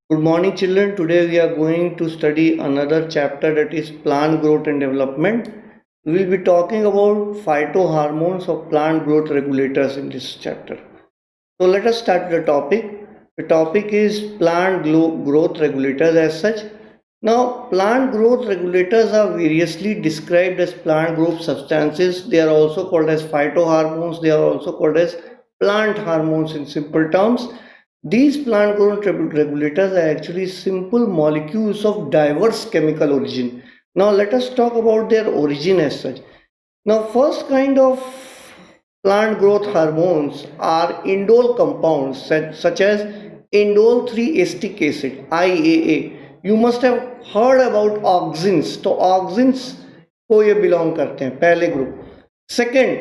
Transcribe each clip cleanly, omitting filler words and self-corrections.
Good morning, children. Today we are going to study another chapter, that is plant growth and development. We will be talking about phytohormones or plant growth regulators in this chapter. So let us start the topic. The topic is growth regulators as such. Now, plant growth regulators are variously described as plant growth substances. They are also called as phytohormones. They are also called as plant hormones in simple terms. These plant growth regulators are actually simple molecules of diverse chemical origin. Now, let us talk about their origin as such. Now, first kind of plant growth hormones are indole compounds such as indole 3-acetic acid IAA. You must have heard about auxins. तो auxins को ये belong करते हैं पहले group. Second,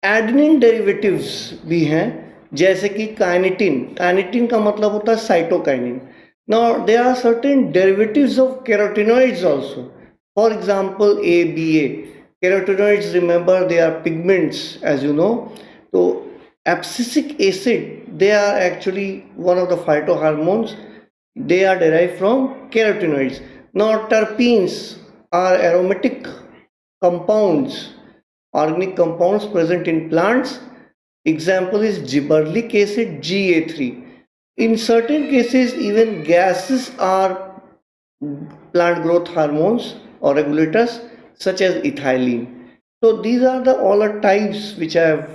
adenine derivatives भी हैं जैसे कि काइनेटिन. काइनेटिन का मतलब होता है cytokinin. Now there are certain derivatives of carotenoids also. For example ABA. Carotenoids, remember, they are pigments, as you know. So abscisic acid, they are actually one of the phytohormones. They are derived from carotenoids. Now terpenes are aromatic compounds, organic compounds present in plants. Example is gibberellic acid, GA3. In certain cases, even gases are plant growth hormones or regulators, such as ethylene. So these are the all the types which I have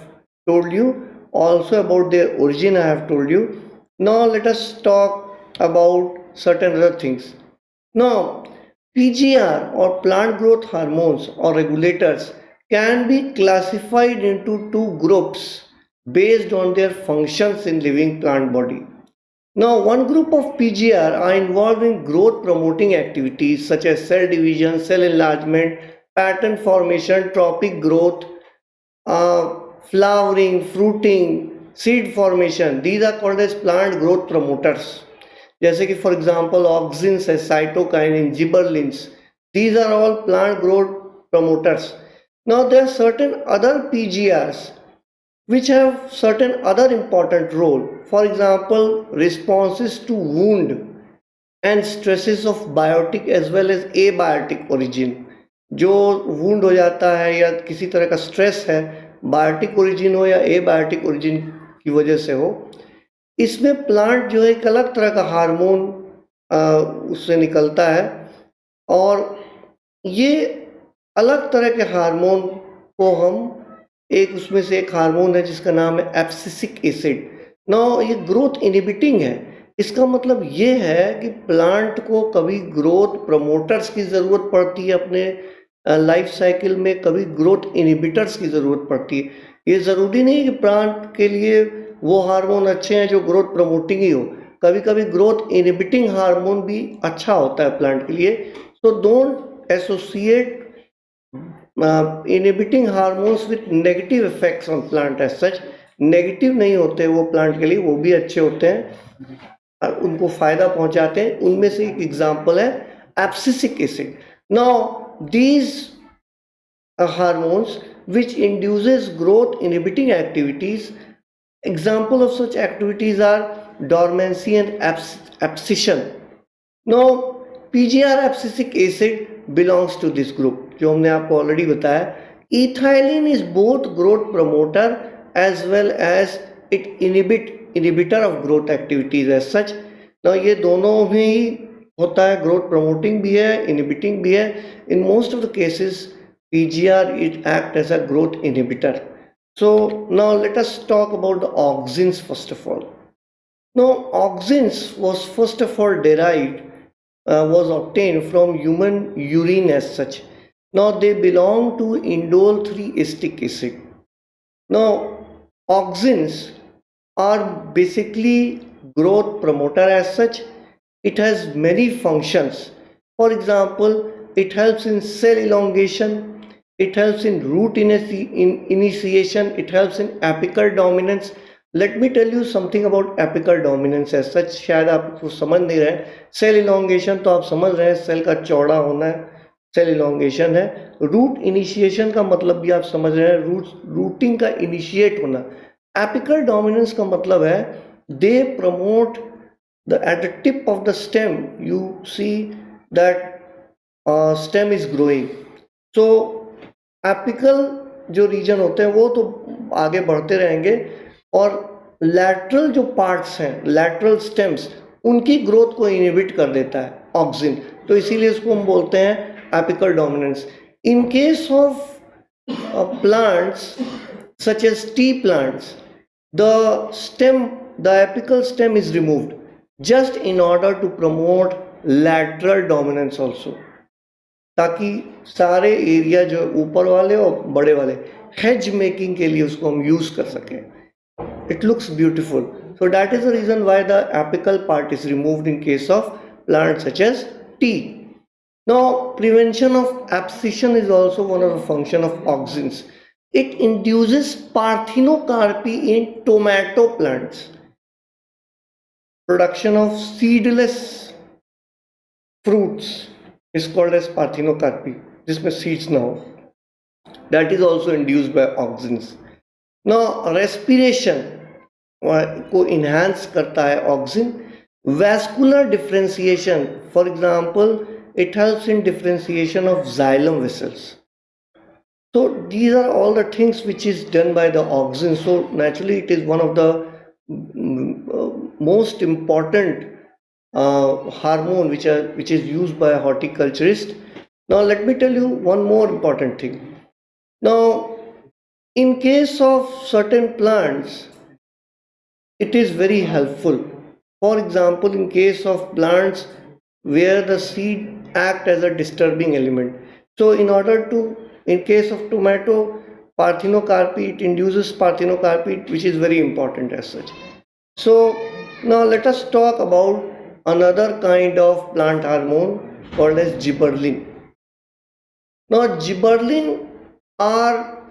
told you. Also about their origin I have told you. Now let us talk about certain other things. Now PGR or plant growth hormones or regulators can be classified into two groups based on their functions in living plant body. Now, one group of PGR are involved in growth promoting activities such as cell division, cell enlargement, pattern formation, tropic growth, flowering, fruiting, seed formation. These are called as plant growth promoters. जैसे कि for example auxins है, cytokinin, gibberellins. These are all plant growth promoters. Now there are certain other PGRs which have certain other important role. For example, responses to wound and stresses of biotic as well as abiotic origin. जो wound हो जाता है या किसी तरह का stress है, biotic origin हो या एबायोटिक ओरिजिन की वजह से हो, इसमें प्लांट जो है एक अलग तरह का हार्मोन उससे निकलता है और ये अलग तरह के हार्मोन को हम एक उसमें से एक हार्मोन है जिसका नाम है एब्सिसिक एसिड. नाउ ये ग्रोथ इनहिबिटिंग है. इसका मतलब ये है कि प्लांट को कभी ग्रोथ प्रमोटर्स की ज़रूरत पड़ती है अपने लाइफ साइकिल में, कभी ग्रोथ इनहिबिटर्स की ज़रूरत पड़ती है. ये ज़रूरी नहीं कि प्लांट के लिए वो हार्मोन अच्छे हैं जो ग्रोथ प्रमोटिंग ही हो. कभी कभी ग्रोथ इनहिबिटिंग हार्मोन भी अच्छा होता है प्लांट के लिए. So don't associate inhibiting hormones with negative effects on plant as such. Negative नहीं होते वो प्लांट के लिए, वो भी अच्छे होते हैं और उनको फायदा पहुंचाते हैं. उनमें से एक एग्जांपल है abscisic acid. Now these hormones which induces growth inhibiting activities. Example of such activities are dormancy and abscission. Now PGR abscisic acid belongs to this group जो हमने आपको ऑलरेडी बताया. Ethylene is both growth promoter as well as it inhibitor of growth activities as such. ना ये दोनों में ही होता है, ग्रोथ प्रमोटिंग भी है, इनहिबिटिंग भी है. In most of the cases PGR it act as a growth inhibitor. So now let us talk about the auxins first of all. Now auxins was first of all derived was obtained from human urine as such. Now they belong to indole 3-acetic acid. Now auxins are basically growth promoter as such. It has many functions. For example, it helps in cell elongation, it helps in root initiation, it helps in apical dominance. Let me tell you something about apical dominance as such. शायद आप समझ नहीं रहे. Cell elongation तो आप समझ रहे हैं, सेल का चौड़ा होना है, सेल इलोंगेशन है. रूट इनिशिएशन का मतलब भी आप समझ रहे हैं, रूटिंग का इनिशिएट होना. एपिकल डोमिनेंस का मतलब है they promote at the tip of the stem you see that stem is growing. So apical जो रीजन होते हैं वो तो आगे बढ़ते रहेंगे, और लैटरल जो पार्ट्स हैं, लैटरल स्टेम्स, उनकी ग्रोथ को इनहिबिट कर देता है ऑक्सिन, तो इसीलिए इसको हम बोलते हैं apical dominance. In case of plants such as tea plants, the apical stem is removed just in order to promote lateral dominance also, ताकि सारे एरिया जो ऊपर वाले और बड़े वाले हेज मेकिंग के लिए उसको हम यूज कर सकें. It looks beautiful. So that is the reason why the apical part is removed in case of plants such as tea. Now, prevention of abscission is also one of the function of auxins. It induces parthenocarpy in tomato plants. Production of seedless fruits is called as parthenocarpy. जिसमें seeds ना हो. That is also induced by auxins. Now, respiration को enhance करता है auxin. Vascular differentiation, for example, it helps in differentiation of xylem vessels. So these are all the things which is done by the auxin. So naturally it is one of the most important hormone which is used by a horticulturist. Now let me tell you one more important thing. Now in case of certain plants it is very helpful. For example, in case of plants where the seed act as a disturbing element. So in case of tomato, parthenocarpy, it induces parthenocarpy, which is very important as such. So now let us talk about another kind of plant hormone called as gibberellin. Now gibberellin are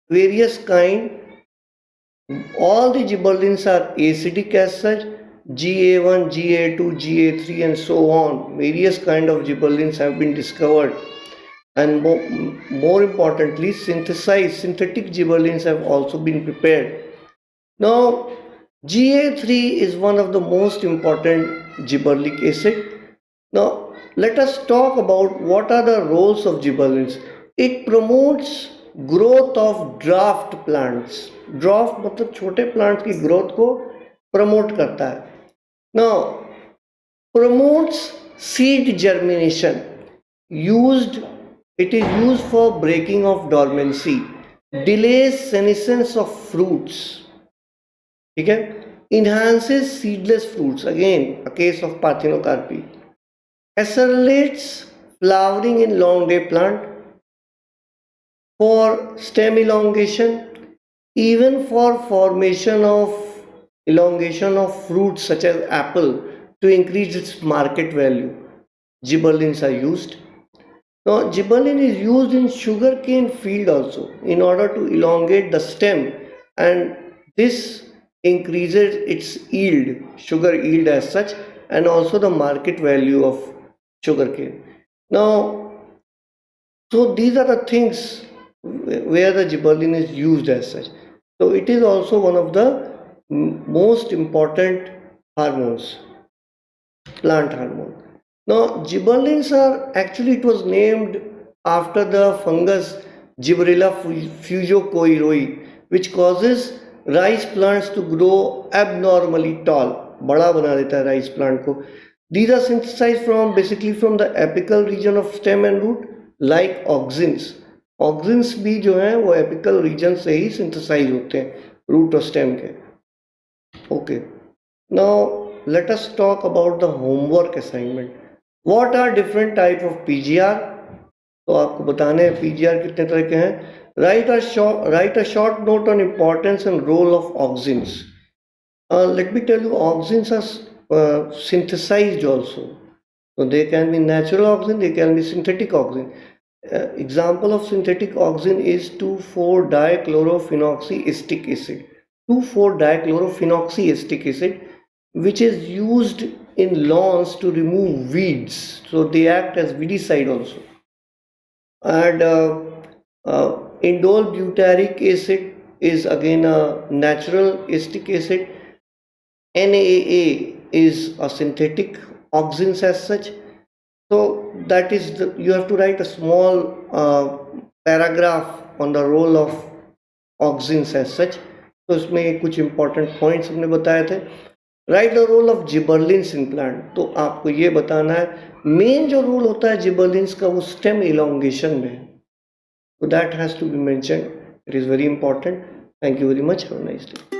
various kind. All the gibberellins are acidic as such. GA1, GA2, GA3 and so on. Various kind of gibberellins have been discovered, and more importantly synthetic gibberellins have also been prepared. Now GA3 is one of the most important gibberellic acid. Now let us talk about what are the roles of gibberellins. It promotes growth of dwarf plants. Dwarf मतलब छोटे plants की growth को promote करता है. Now promotes seed germination. It is used for breaking of dormancy, delays senescence of fruits. ठीक है. Enhances seedless fruits, again a case of parthenocarpy. Accelerates flowering in long day plant, for stem elongation, even for formation of elongation of fruits such as apple, to increase its market value. Gibberellins are used. Now gibberellin is used in sugarcane field also in order to elongate the stem, and this increases its yield, sugar yield as such, and also the market value of sugarcane. Now so these are the things where the gibberellin is used as such. So it is also one of the most important hormones, plant hormone. Now gibberellins are actually, it was named after the fungus Gibberella fujocoiroi, which causes rice plants to grow abnormally tall. बड़ा बना देता है rice plant को. These are synthesized basically from the apical region of stem and root, like auxins. Auxins भी जो हैं वो apical region से ही synthesize होते हैं, root और stem के. Okay, now let us talk about the homework assignment. What are different type of PGR? तो आपको बताने हैं PGR कितने तरह के हैं. Write a short note on importance and role of auxins. Let me tell you, auxins are synthesized also. So they can be natural auxin, they can be synthetic auxin. Example of synthetic auxin is 2,4-dichlorophenoxyestic acid. 2,4-dichlorophenoxyestic acid, which is used in lawns to remove weeds. So they act as weedicide also. And indole butyric acid is again a natural acetic acid. NAA is a synthetic auxins as such. So that is you have to write a small paragraph on the role of auxins as such. तो इसमें कुछ important points हमने बताए थे. Write the role of gibberellins in plant. तो आपको ये बताना है मेन जो रोल होता है जिबरलिन्स का वो स्टेम इलोंगेशन में. तो that has to be mentioned. It is very important. Thank you very much. Have a nice day.